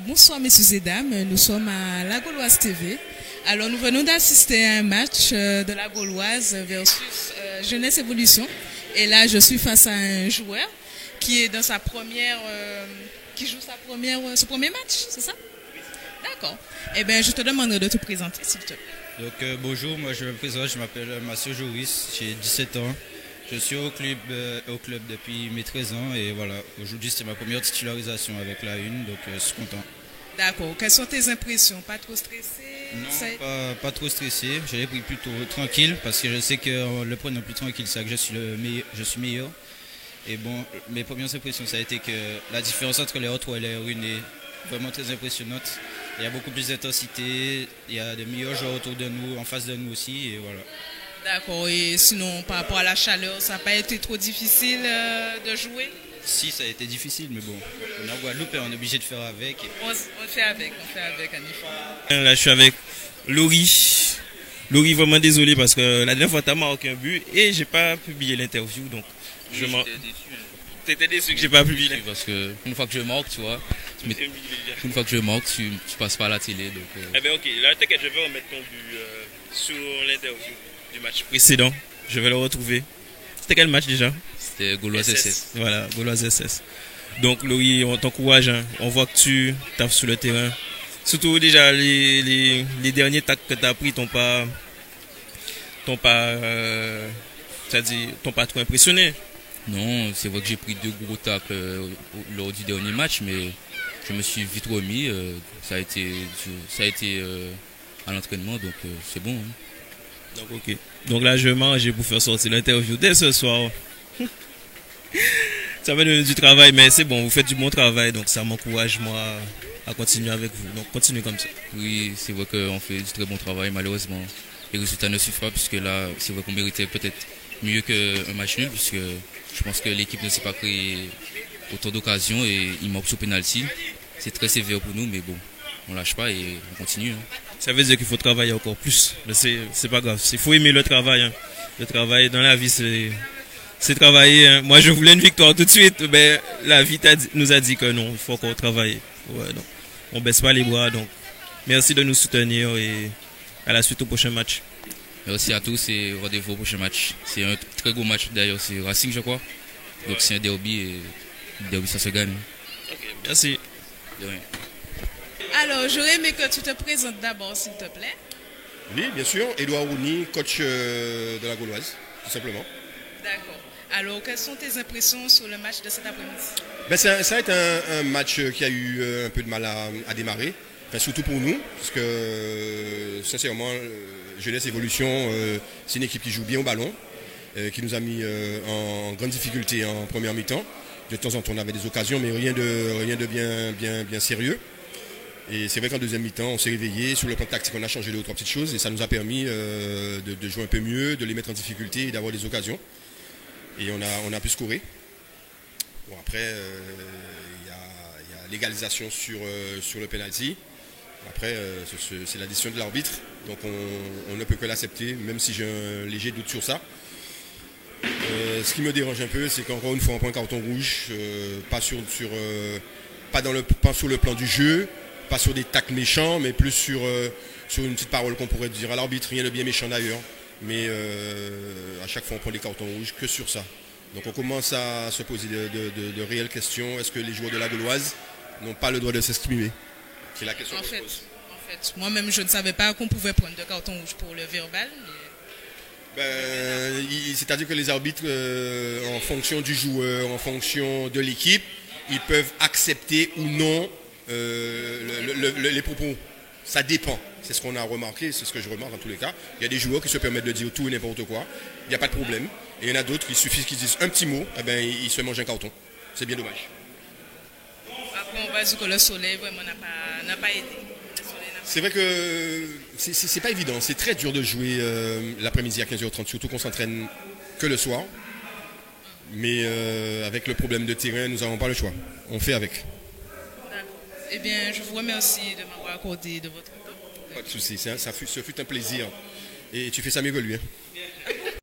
Bonsoir messieurs et dames, nous sommes à La Gauloise TV. Alors nous venons d'assister à un match de La Gauloise versus Jeunesse Évolution. Et là je suis face à un joueur qui est dans sa première, qui joue ce premier match, c'est ça? D'accord. Eh bien je te demande de te présenter s'il te plaît. Donc bonjour, moi je me présente, je m'appelle Mathieu Joris, j'ai 17 ans. Je suis au club depuis mes 13 ans et voilà, aujourd'hui c'est ma première titularisation avec la une, donc je suis content. D'accord, quelles sont tes impressions? Pas trop stressé? Non, pas trop stressé, j'ai pris plutôt tranquille parce que je sais que le prenant plus tranquille, c'est que je suis meilleur. Et bon, mes premières impressions ça a été que la différence entre les autres et les une est vraiment très impressionnante. Il y a beaucoup plus d'intensité, il y a de meilleurs joueurs autour de nous, en face de nous aussi et voilà. D'accord, et sinon par rapport à la chaleur, ça n'a pas été trop difficile de jouer? Si, ça a été difficile, mais bon, on est en Guadeloupe et on est obligé de faire avec. On fait avec, Anif. Là, je suis avec Laurie. Laurie, vraiment désolé parce que la dernière fois, tu as marqué un but et j'ai pas publié l'interview, donc je m'en... T'étais déçu que j'ai pas publié l'interview. Parce que une fois que je marque, tu vois, une fois que je marque, tu passes pas à la télé. Donc, Eh bien, ok, là, t'inquiète, je vais remettre ton but sur l'interview du match précédent. Je vais le retrouver. C'était quel match déjà? C'était Gauloise SS. Voilà, Gauloise SS. Donc, Laurie, on t'encourage. Hein. On voit que tu tapes sur le terrain. Surtout, déjà, les derniers tacles que tu as pris t'ont pas trop impressionné. Non, c'est vrai que j'ai pris 2 gros tacles lors du dernier match, mais je me suis vite remis. Ça a été à l'entraînement, donc c'est bon. Hein. Donc, ok. Donc là, je mange pour faire sortir l'interview dès ce soir. Ça va donner du travail, mais c'est bon, vous faites du bon travail, donc ça m'encourage, moi, à continuer avec vous. Donc, continuez comme ça. Oui, c'est vrai qu'on fait du très bon travail, malheureusement. Les résultats ne suivent pas, puisque là, c'est vrai qu'on méritait peut-être mieux qu'un match nul, puisque je pense que l'équipe ne s'est pas créée autant d'occasions et il manque sur penalty. C'est très sévère pour nous, mais bon, on lâche pas et on continue. Hein. Ça veut dire qu'il faut travailler encore plus. Mais c'est pas grave. Il faut aimer le travail. Hein. Le travail dans la vie, c'est travailler. Hein. Moi, je voulais une victoire tout de suite, mais la vie nous a dit que non, il faut encore travailler. Ouais, donc, on baisse pas les bras. Donc, merci de nous soutenir et à la suite au prochain match. Merci à tous et rendez-vous au prochain match. C'est un très gros match d'ailleurs, c'est Racing je crois. Donc c'est un derby et le derby ça se gagne. Okay, merci. De rien. Alors j'aurais aimé que tu te présentes d'abord s'il te plaît. Oui, bien sûr. Edouard Rouni, coach de la Gauloise, tout simplement. D'accord. Alors quelles sont tes impressions sur le match de cet après-midi? Ça a été un match qui a eu un peu de mal à démarrer. Enfin, surtout pour nous, parce que sincèrement, Jeunesse Évolution, c'est une équipe qui joue bien au ballon, qui nous a mis en grande difficulté en première mi-temps. De temps en temps, on avait des occasions, mais rien de bien sérieux. Et c'est vrai qu'en deuxième mi-temps, on s'est réveillé. Sur le plan tactique, on a changé 2 ou 3 petites choses et ça nous a permis de jouer un peu mieux, de les mettre en difficulté et d'avoir des occasions. Et on a pu scorer. Bon, après, il y a l'égalisation sur le penalty. Après, c'est la décision de l'arbitre, donc on ne peut que l'accepter, même si j'ai un léger doute sur ça. Ce qui me dérange un peu, c'est qu'encore une fois, on prend un carton rouge, pas sur le plan du jeu, pas sur des tacles méchants, mais plus sur une petite parole qu'on pourrait dire à l'arbitre, rien de bien méchant d'ailleurs. Mais à chaque fois, on prend des cartons rouges que sur ça. Donc on commence à se poser de réelles questions. Est-ce que les joueurs de la Gauloise n'ont pas le droit de s'exprimer? C'est la question. En fait, moi-même, je ne savais pas qu'on pouvait prendre 2 cartons rouges pour le verbal. Mais... C'est-à-dire que les arbitres, en fonction du joueur, en fonction de l'équipe, ils peuvent accepter ou non les propos. Ça dépend. C'est ce qu'on a remarqué, c'est ce que je remarque en tous les cas. Il y a des joueurs qui se permettent de dire tout et n'importe quoi. Il n'y a pas de problème. Et il y en a d'autres, il suffit qu'ils disent un petit mot, eh ben, ils se mangent un carton. C'est bien dommage. Après, on va dire que le soleil vraiment n'a pas aidé. C'est vrai que c'est pas évident. C'est très dur de jouer l'après-midi à 15h30, surtout qu'on s'entraîne que le soir. Mais avec le problème de terrain, nous n'avons pas le choix. On fait avec. D'accord. Eh bien, je vous remercie de m'avoir accordé de votre temps. Pas de souci. Ce fut un plaisir. Et tu fais ça mieux que lui. Hein.